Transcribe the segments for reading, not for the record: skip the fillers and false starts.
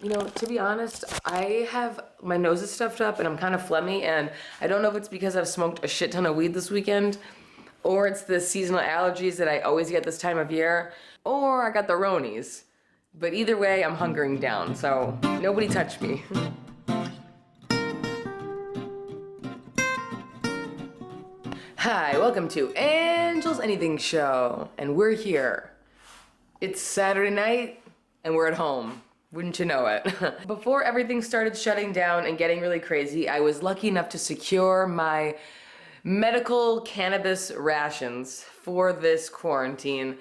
You know, to be honest, I have, my nose is stuffed up and I'm kind of phlegmy, and I don't know if it's because I've smoked a shit ton of weed this weekend, or it's the seasonal allergies that I always get this time of year, or I got the Ronies. But either way, I'm hunkering down, so nobody touch me. Hi, welcome to Angel's Anything Show, and we're here. It's Saturday night, and we're at home. Wouldn't you know it? Before everything started shutting down and getting really crazy, I was lucky enough to secure my medical cannabis rations for this quarantine.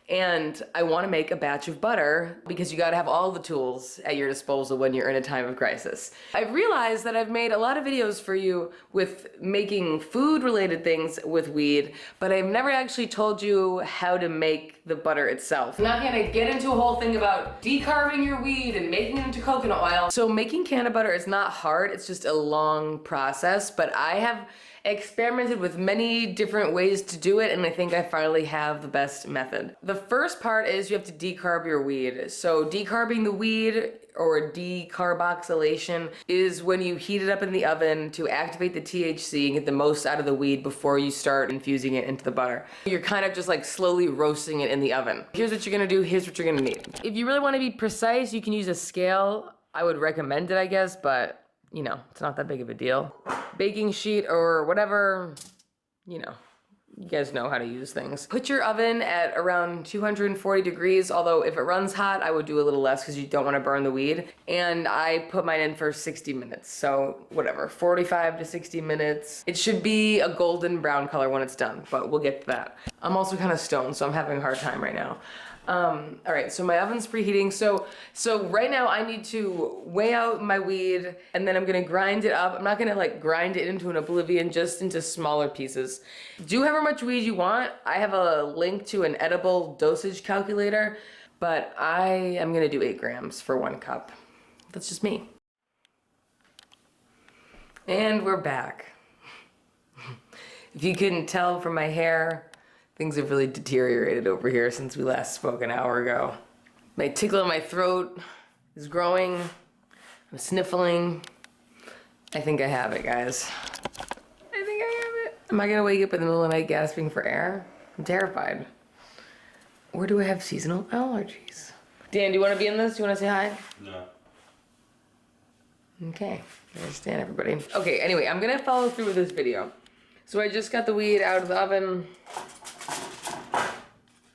And I want to make a batch of butter because you got to have all the tools at your disposal when you're in a time of crisis. I've realized that I've made a lot of videos for you with making food related things with weed, but I've never actually told you how to make the butter itself. I'm not going to get into a whole thing about decarbing your weed and making it into coconut oil. So making cannabutter is not hard, it's just a long process, but I have experimented with many different ways to do it, and I think I finally have the best method. The first part is you have to decarb your weed. So decarbing the weed, or decarboxylation, is when you heat it up in the oven to activate the THC and get the most out of the weed before you start infusing it into the butter. You're kind of just like slowly roasting it in the oven. Here's what you're gonna do, here's what you're gonna need. If you really wanna be precise, you can use a scale. I would recommend it, I guess, but you know, it's not that big of a deal. Baking sheet or whatever, you know, you guys know how to use things. Put your oven at around 240 degrees, although if it runs hot, I would do a little less because you don't want to burn the weed. And I put mine in for 60 minutes, so whatever, 45 to 60 minutes. It should be a golden brown color when it's done, but we'll get to that. I'm also kind of stoned, so I'm having a hard time right now. All right, so my oven's preheating. So right now I need to weigh out my weed, and then I'm gonna grind it up. I'm not gonna like grind it into an oblivion, just into smaller pieces. Do however much weed you want. I have a link to an edible dosage calculator, but I am gonna do 8 grams for 1 cup. That's just me. And we're back. If you couldn't tell from my hair, things have really deteriorated over here since we last spoke an hour ago. My tickle in my throat is growing. I'm sniffling. I think I have it, guys. I think I have it. Am I gonna wake up in the middle of the night gasping for air? I'm terrified. Or do I have seasonal allergies? Dan, do you wanna be in this? Do you wanna say hi? No. Okay, I understand, everybody. Okay, anyway, I'm gonna follow through with this video. So I just got the weed out of the oven.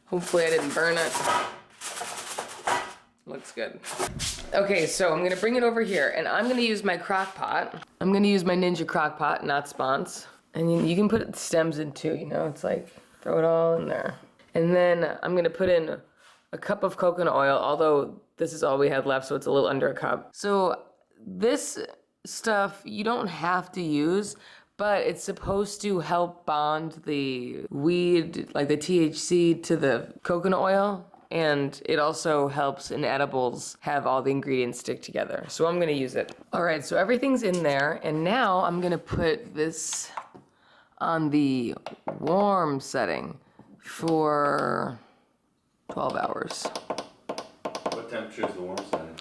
Hopefully I didn't burn it. Looks good. Okay, so I'm gonna bring it over here, and I'm gonna use my crock pot. I'm gonna use my Ninja crock pot, not Spons. And you can put stems in too, you know, it's like, throw it all in there. And then I'm gonna put in a cup of coconut oil, although this is all we had left, so it's a little under a cup. So this stuff you don't have to use, but it's supposed to help bond the weed, like the THC, to the coconut oil. And it also helps in edibles have all the ingredients stick together. So I'm gonna use it. All right, so everything's in there. And now I'm gonna put this on the warm setting for 12 hours. What temperature is the warm setting?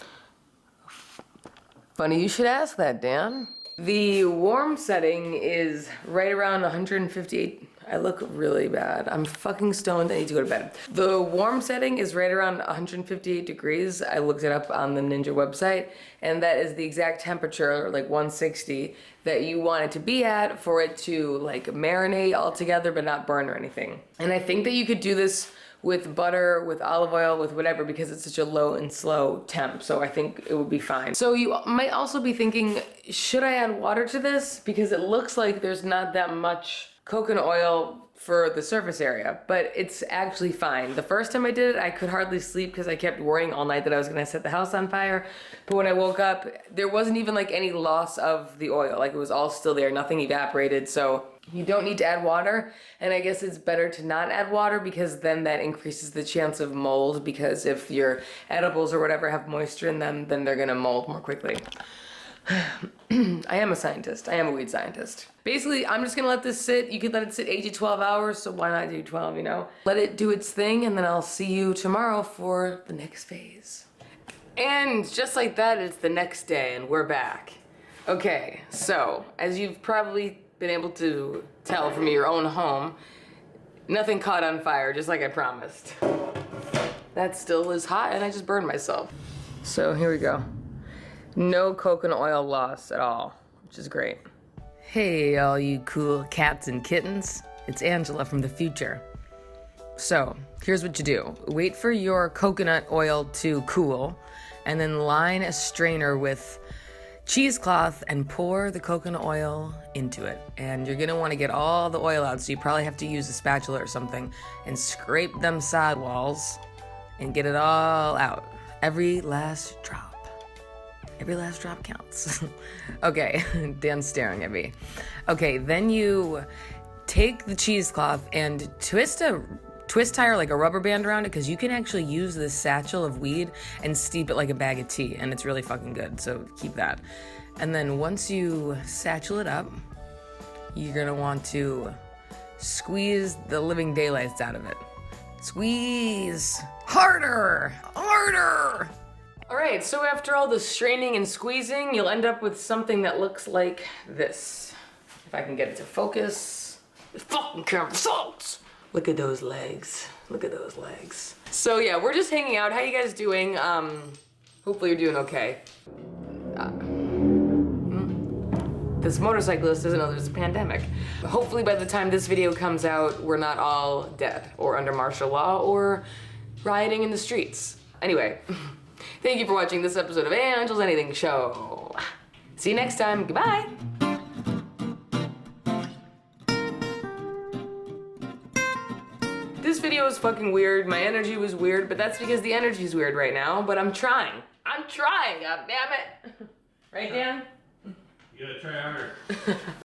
Funny you should ask that, Dan. The warm setting is right around 158. I look really bad. I'm fucking stoned. I need to go to bed. The warm setting is right around 158 degrees. I looked it up on the Ninja website, and that is the exact temperature, like 160, that you want it to be at for it to like marinate all together but not burn or anything. And I think that you could do this with butter, with olive oil, with whatever, because it's such a low and slow temp. So I think it would be fine. So you might also be thinking, should I add water to this? Because it looks like there's not that much coconut oil for the surface area, but it's actually fine. The first time I did it, I could hardly sleep because I kept worrying all night that I was gonna set the house on fire. But when I woke up, there wasn't even like any loss of the oil. Like it was all still there, nothing evaporated. So you don't need to add water. And I guess it's better to not add water because then that increases the chance of mold, because if your edibles or whatever have moisture in them, then they're gonna mold more quickly. I am a scientist. I am a weed scientist. Basically, I'm just gonna let this sit. You could let it sit 8 to 12 hours, so why not do 12, you know? Let it do its thing, and then I'll see you tomorrow for the next phase. And just like that, it's the next day and we're back. Okay, so as you've probably been able to tell from your own home, nothing caught on fire, just like I promised. That still is hot and I just burned myself. So here we go. No coconut oil loss at all, which is great. Hey, all you cool cats and kittens. It's Angela from the future. So, here's what you do. Wait for your coconut oil to cool, and then line a strainer with cheesecloth and pour the coconut oil into it. And you're gonna wanna get all the oil out, so you probably have to use a spatula or something and scrape them sidewalls and get it all out. Every last drop. Every last drop counts. Okay, Dan's staring at me. Okay, then you take the cheesecloth and twist tie or like a rubber band around it, because you can actually use this satchel of weed and steep it like a bag of tea, and it's really fucking good, so keep that. And then once you satchel it up, you're gonna want to squeeze the living daylights out of it. Squeeze! Harder! Harder! All right, so after all the straining and squeezing, you'll end up with something that looks like this. If I can get it to focus. The fucking camera sucks! Look at those legs. Look at those legs. So yeah, we're just hanging out. How you guys doing? Hopefully you're doing okay. This motorcyclist doesn't know there's a pandemic. Hopefully by the time this video comes out, we're not all dead or under martial law or rioting in the streets. Anyway, thank you for watching this episode of Angel's Anything Show. See you next time. Goodbye. This video is fucking weird. My energy was weird, but that's because the energy is weird right now. But I'm trying. I'm trying, god damn it. Right, Dan? You gotta try harder.